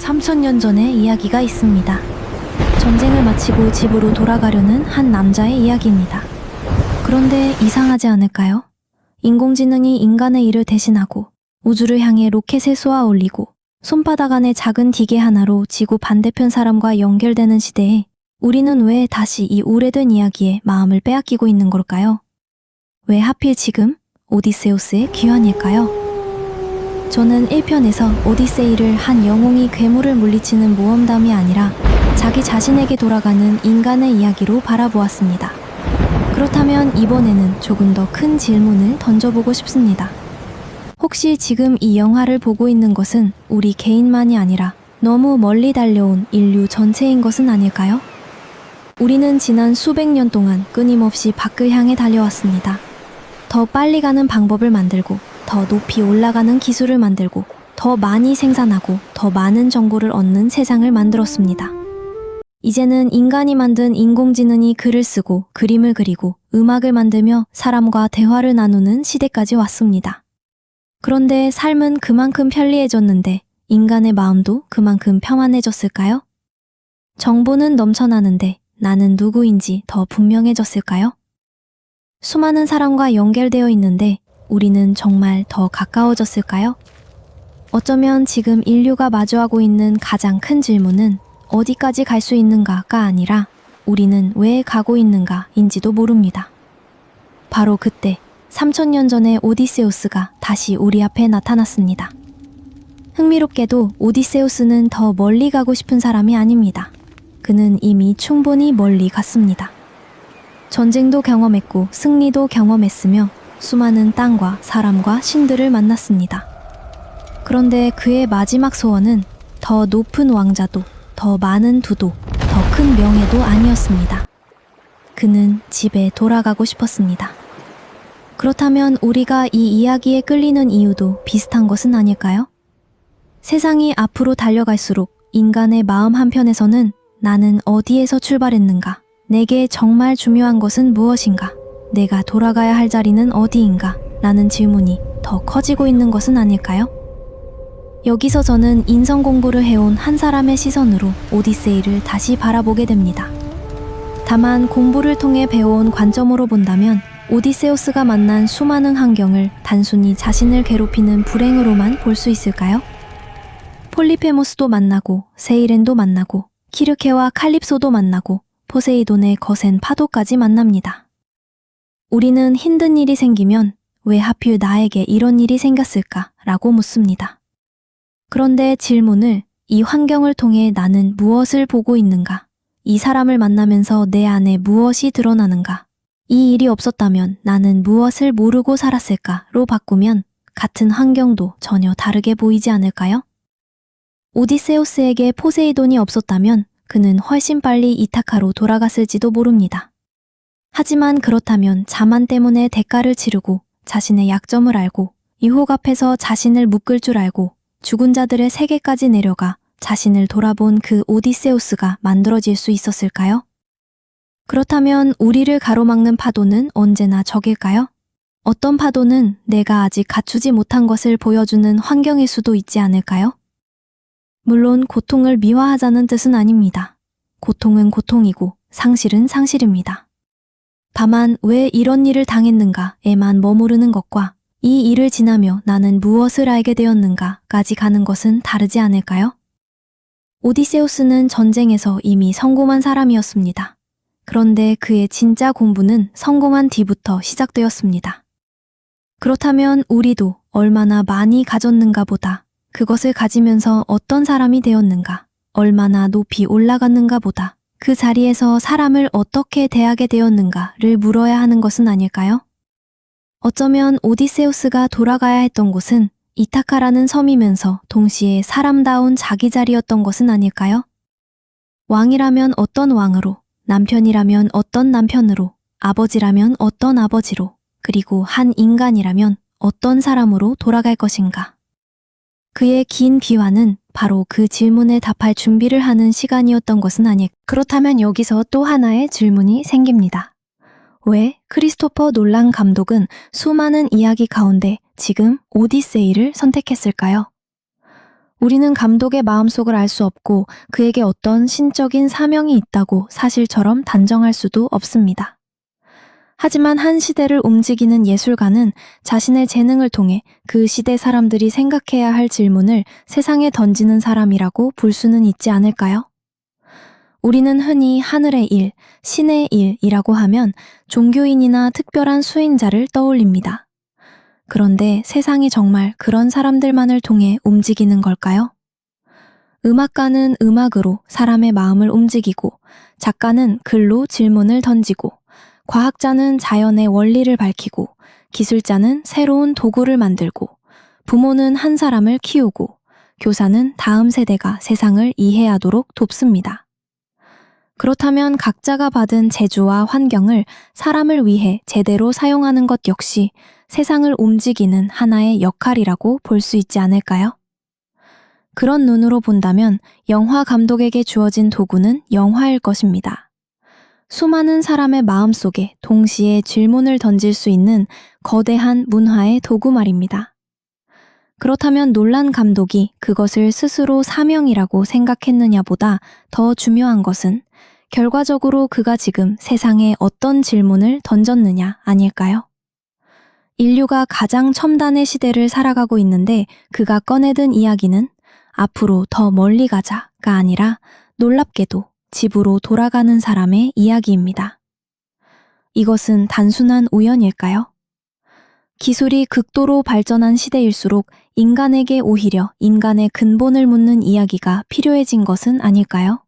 3000년 전의 이야기가 있습니다. 전쟁을 마치고 집으로 돌아가려는 한 남자의 이야기입니다. 그런데 이상하지 않을까요? 인공지능이 인간의 일을 대신하고 우주를 향해 로켓을 쏘아 올리고 손바닥 안에 작은 기계 하나로 지구 반대편 사람과 연결되는 시대에 우리는 왜 다시 이 오래된 이야기에 마음을 빼앗기고 있는 걸까요? 왜 하필 지금 오디세우스의 귀환일까요? 저는 1편에서 오디세이를 한 영웅이 괴물을 물리치는 모험담이 아니라 자기 자신에게 돌아가는 인간의 이야기로 바라보았습니다. 그렇다면 이번에는 조금 더 큰 질문을 던져보고 싶습니다. 혹시 지금 이 영화를 보고 있는 것은 우리 개인만이 아니라 너무 멀리 달려온 인류 전체인 것은 아닐까요? 우리는 지난 수백 년 동안 끊임없이 밖을 향해 달려왔습니다. 더 빨리 가는 방법을 만들고, 더 높이 올라가는 기술을 만들고, 더 많이 생산하고, 더 많은 정보를 얻는 세상을 만들었습니다. 이제는 인간이 만든 인공지능이 글을 쓰고, 그림을 그리고, 음악을 만들며 사람과 대화를 나누는 시대까지 왔습니다. 그런데 삶은 그만큼 편리해졌는데 인간의 마음도 그만큼 평안해졌을까요? 정보는 넘쳐나는데 나는 누구인지 더 분명해졌을까요? 수많은 사람과 연결되어 있는데 우리는 정말 더 가까워졌을까요? 어쩌면 지금 인류가 마주하고 있는 가장 큰 질문은 어디까지 갈 수 있는가가 아니라 우리는 왜 가고 있는가인지도 모릅니다. 바로 그때 3000년 전의 오디세우스가 다시 우리 앞에 나타났습니다. 흥미롭게도 오디세우스는 더 멀리 가고 싶은 사람이 아닙니다. 그는 이미 충분히 멀리 갔습니다. 전쟁도 경험했고 승리도 경험했으며 수많은 땅과 사람과 신들을 만났습니다. 그런데 그의 마지막 소원은 더 높은 왕자도, 더 많은 두도, 더 큰 명예도 아니었습니다. 그는 집에 돌아가고 싶었습니다. 그렇다면 우리가 이 이야기에 끌리는 이유도 비슷한 것은 아닐까요? 세상이 앞으로 달려갈수록 인간의 마음 한편에서는 나는 어디에서 출발했는가? 내게 정말 중요한 것은 무엇인가? 내가 돌아가야 할 자리는 어디인가? 라는 질문이 더 커지고 있는 것은 아닐까요? 여기서 저는 인성 공부를 해온 한 사람의 시선으로 오디세이를 다시 바라보게 됩니다. 다만 공부를 통해 배워온 관점으로 본다면 오디세우스가 만난 수많은 환경을 단순히 자신을 괴롭히는 불행으로만 볼 수 있을까요? 폴리페모스도 만나고 세이렌도 만나고 키르케와 칼립소도 만나고 포세이돈의 거센 파도까지 만납니다. 우리는 힘든 일이 생기면 왜 하필 나에게 이런 일이 생겼을까? 라고 묻습니다. 그런데 질문을 이 환경을 통해 나는 무엇을 보고 있는가? 이 사람을 만나면서 내 안에 무엇이 드러나는가? 이 일이 없었다면 나는 무엇을 모르고 살았을까로 바꾸면 같은 환경도 전혀 다르게 보이지 않을까요? 오디세우스에게 포세이돈이 없었다면 그는 훨씬 빨리 이타카로 돌아갔을지도 모릅니다. 하지만 그렇다면 자만 때문에 대가를 치르고 자신의 약점을 알고 유혹 앞에서 자신을 묶을 줄 알고 죽은 자들의 세계까지 내려가 자신을 돌아본 그 오디세우스가 만들어질 수 있었을까요? 그렇다면 우리를 가로막는 파도는 언제나 적일까요? 어떤 파도는 내가 아직 갖추지 못한 것을 보여주는 환경일 수도 있지 않을까요? 물론 고통을 미화하자는 뜻은 아닙니다. 고통은 고통이고 상실은 상실입니다. 다만 왜 이런 일을 당했는가에만 머무르는 것과 이 일을 지나며 나는 무엇을 알게 되었는가까지 가는 것은 다르지 않을까요? 오디세우스는 전쟁에서 이미 성공한 사람이었습니다. 그런데 그의 진짜 공부는 성공한 뒤부터 시작되었습니다. 그렇다면 우리도 얼마나 많이 가졌는가 보다 그것을 가지면서 어떤 사람이 되었는가, 얼마나 높이 올라갔는가 보다 그 자리에서 사람을 어떻게 대하게 되었는가를 물어야 하는 것은 아닐까요? 어쩌면 오디세우스가 돌아가야 했던 곳은 이타카라는 섬이면서 동시에 사람다운 자기 자리였던 것은 아닐까요? 왕이라면 어떤 왕으로, 남편이라면 어떤 남편으로, 아버지라면 어떤 아버지로, 그리고 한 인간이라면 어떤 사람으로 돌아갈 것인가? 그의 긴 비화는 바로 그 질문에 답할 준비를 하는 시간이었던 것은 아닐까? 그렇다면 여기서 또 하나의 질문이 생깁니다. 왜 크리스토퍼 놀란 감독은 수많은 이야기 가운데 지금 오디세이를 선택했을까요? 우리는 감독의 마음속을 알 수 없고 그에게 어떤 신적인 사명이 있다고 사실처럼 단정할 수도 없습니다. 하지만 한 시대를 움직이는 예술가는 자신의 재능을 통해 그 시대 사람들이 생각해야 할 질문을 세상에 던지는 사람이라고 볼 수는 있지 않을까요? 우리는 흔히 하늘의 일, 신의 일이라고 하면 종교인이나 특별한 수행자를 떠올립니다. 그런데 세상이 정말 그런 사람들만을 통해 움직이는 걸까요? 음악가는 음악으로 사람의 마음을 움직이고, 작가는 글로 질문을 던지고, 과학자는 자연의 원리를 밝히고, 기술자는 새로운 도구를 만들고, 부모는 한 사람을 키우고, 교사는 다음 세대가 세상을 이해하도록 돕습니다. 그렇다면 각자가 받은 재주와 환경을 사람을 위해 제대로 사용하는 것 역시 세상을 움직이는 하나의 역할이라고 볼 수 있지 않을까요? 그런 눈으로 본다면 영화 감독에게 주어진 도구는 영화일 것입니다. 수많은 사람의 마음속에 동시에 질문을 던질 수 있는 거대한 문화의 도구 말입니다. 그렇다면 놀란 감독이 그것을 스스로 사명이라고 생각했느냐보다 더 중요한 것은 결과적으로 그가 지금 세상에 어떤 질문을 던졌느냐 아닐까요? 인류가 가장 첨단의 시대를 살아가고 있는데 그가 꺼내든 이야기는 앞으로 더 멀리 가자가 아니라 놀랍게도 집으로 돌아가는 사람의 이야기입니다. 이것은 단순한 우연일까요? 기술이 극도로 발전한 시대일수록 인간에게 오히려 인간의 근본을 묻는 이야기가 필요해진 것은 아닐까요?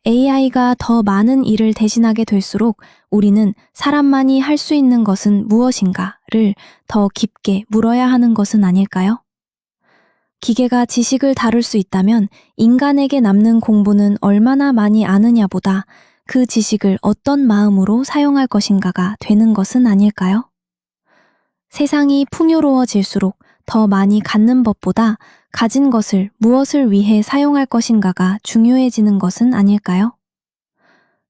AI가 더 많은 일을 대신하게 될수록 우리는 사람만이 할 수 있는 것은 무엇인가를 더 깊게 물어야 하는 것은 아닐까요? 기계가 지식을 다룰 수 있다면 인간에게 남는 공부는 얼마나 많이 아느냐보다 그 지식을 어떤 마음으로 사용할 것인가가 되는 것은 아닐까요? 세상이 풍요로워질수록 더 많이 갖는 법보다 가진 것을 무엇을 위해 사용할 것인가가 중요해지는 것은 아닐까요?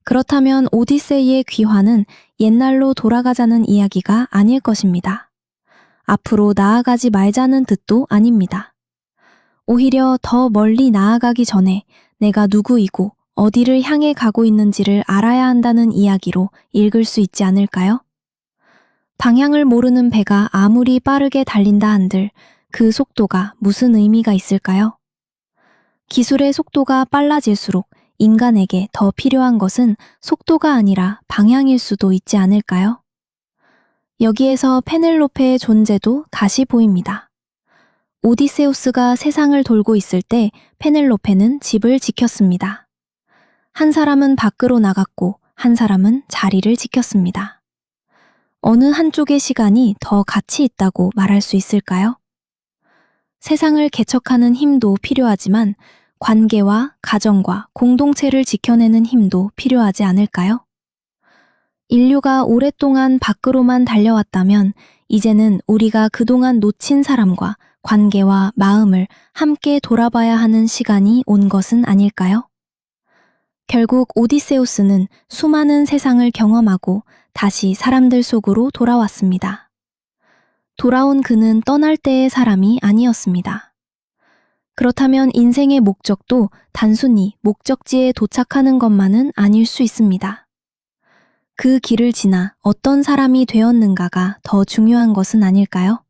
그렇다면 오디세이의 귀환은 옛날로 돌아가자는 이야기가 아닐 것입니다. 앞으로 나아가지 말자는 뜻도 아닙니다. 오히려 더 멀리 나아가기 전에 내가 누구이고 어디를 향해 가고 있는지를 알아야 한다는 이야기로 읽을 수 있지 않을까요? 방향을 모르는 배가 아무리 빠르게 달린다 한들 그 속도가 무슨 의미가 있을까요? 기술의 속도가 빨라질수록 인간에게 더 필요한 것은 속도가 아니라 방향일 수도 있지 않을까요? 여기에서 페넬로페의 존재도 다시 보입니다. 오디세우스가 세상을 돌고 있을 때 페넬로페는 집을 지켰습니다. 한 사람은 밖으로 나갔고 한 사람은 자리를 지켰습니다. 어느 한쪽의 시간이 더 가치 있다고 말할 수 있을까요? 세상을 개척하는 힘도 필요하지만 관계와 가정과 공동체를 지켜내는 힘도 필요하지 않을까요? 인류가 오랫동안 밖으로만 달려왔다면 이제는 우리가 그동안 놓친 사람과 관계와 마음을 함께 돌아봐야 하는 시간이 온 것은 아닐까요? 결국 오디세우스는 수많은 세상을 경험하고 다시 사람들 속으로 돌아왔습니다. 돌아온 그는 떠날 때의 사람이 아니었습니다. 그렇다면 인생의 목적도 단순히 목적지에 도착하는 것만은 아닐 수 있습니다. 그 길을 지나 어떤 사람이 되었는가가 더 중요한 것은 아닐까요?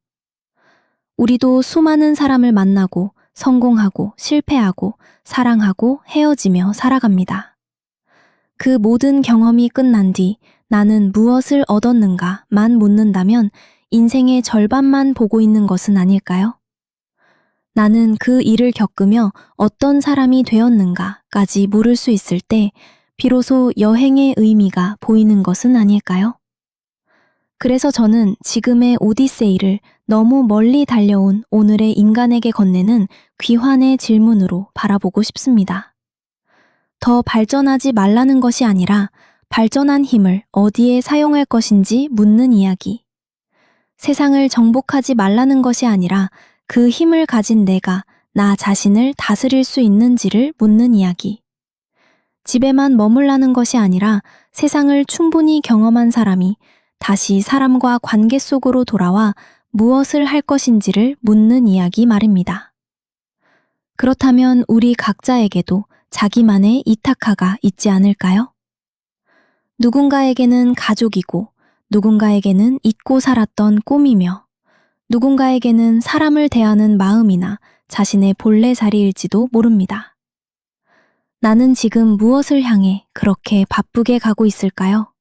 우리도 수많은 사람을 만나고 성공하고 실패하고 사랑하고 헤어지며 살아갑니다. 그 모든 경험이 끝난 뒤 나는 무엇을 얻었는가만 묻는다면 인생의 절반만 보고 있는 것은 아닐까요? 나는 그 일을 겪으며 어떤 사람이 되었는가까지 물을 수 있을 때 비로소 여행의 의미가 보이는 것은 아닐까요? 그래서 저는 지금의 오디세이를 너무 멀리 달려온 오늘의 인간에게 건네는 귀환의 질문으로 바라보고 싶습니다. 더 발전하지 말라는 것이 아니라 발전한 힘을 어디에 사용할 것인지 묻는 이야기. 세상을 정복하지 말라는 것이 아니라 그 힘을 가진 내가 나 자신을 다스릴 수 있는지를 묻는 이야기. 집에만 머물라는 것이 아니라 세상을 충분히 경험한 사람이 다시 사람과 관계 속으로 돌아와 무엇을 할 것인지를 묻는 이야기 말입니다. 그렇다면 우리 각자에게도 자기만의 이타카가 있지 않을까요? 누군가에게는 가족이고, 누군가에게는 잊고 살았던 꿈이며, 누군가에게는 사람을 대하는 마음이나 자신의 본래 자리일지도 모릅니다. 나는 지금 무엇을 향해 그렇게 바쁘게 가고 있을까요?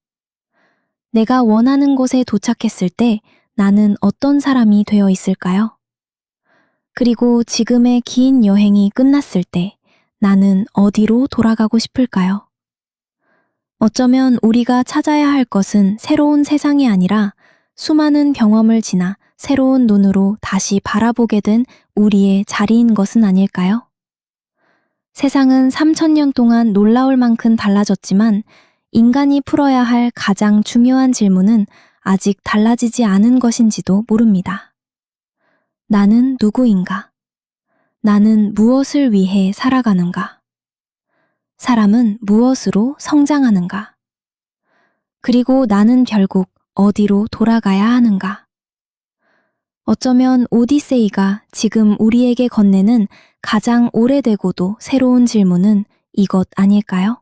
내가 원하는 곳에 도착했을 때 나는 어떤 사람이 되어 있을까요? 그리고 지금의 긴 여행이 끝났을 때 나는 어디로 돌아가고 싶을까요? 어쩌면 우리가 찾아야 할 것은 새로운 세상이 아니라 수많은 경험을 지나 새로운 눈으로 다시 바라보게 된 우리의 자리인 것은 아닐까요? 세상은 3000년 동안 놀라울 만큼 달라졌지만 인간이 풀어야 할 가장 중요한 질문은 아직 달라지지 않은 것인지도 모릅니다. 나는 누구인가? 나는 무엇을 위해 살아가는가? 사람은 무엇으로 성장하는가? 그리고 나는 결국 어디로 돌아가야 하는가? 어쩌면 오디세이가 지금 우리에게 건네는 가장 오래되고도 새로운 질문은 이것 아닐까요?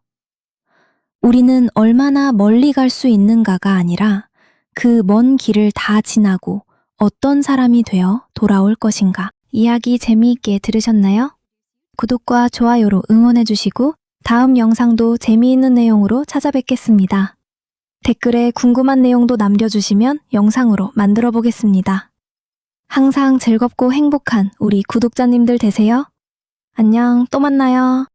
우리는 얼마나 멀리 갈 수 있는가가 아니라 그 먼 길을 다 지나고 어떤 사람이 되어 돌아올 것인가? 이야기 재미있게 들으셨나요? 구독과 좋아요로 응원해주시고 다음 영상도 재미있는 내용으로 찾아뵙겠습니다. 댓글에 궁금한 내용도 남겨주시면 영상으로 만들어 보겠습니다. 항상 즐겁고 행복한 우리 구독자님들 되세요. 안녕, 또 만나요.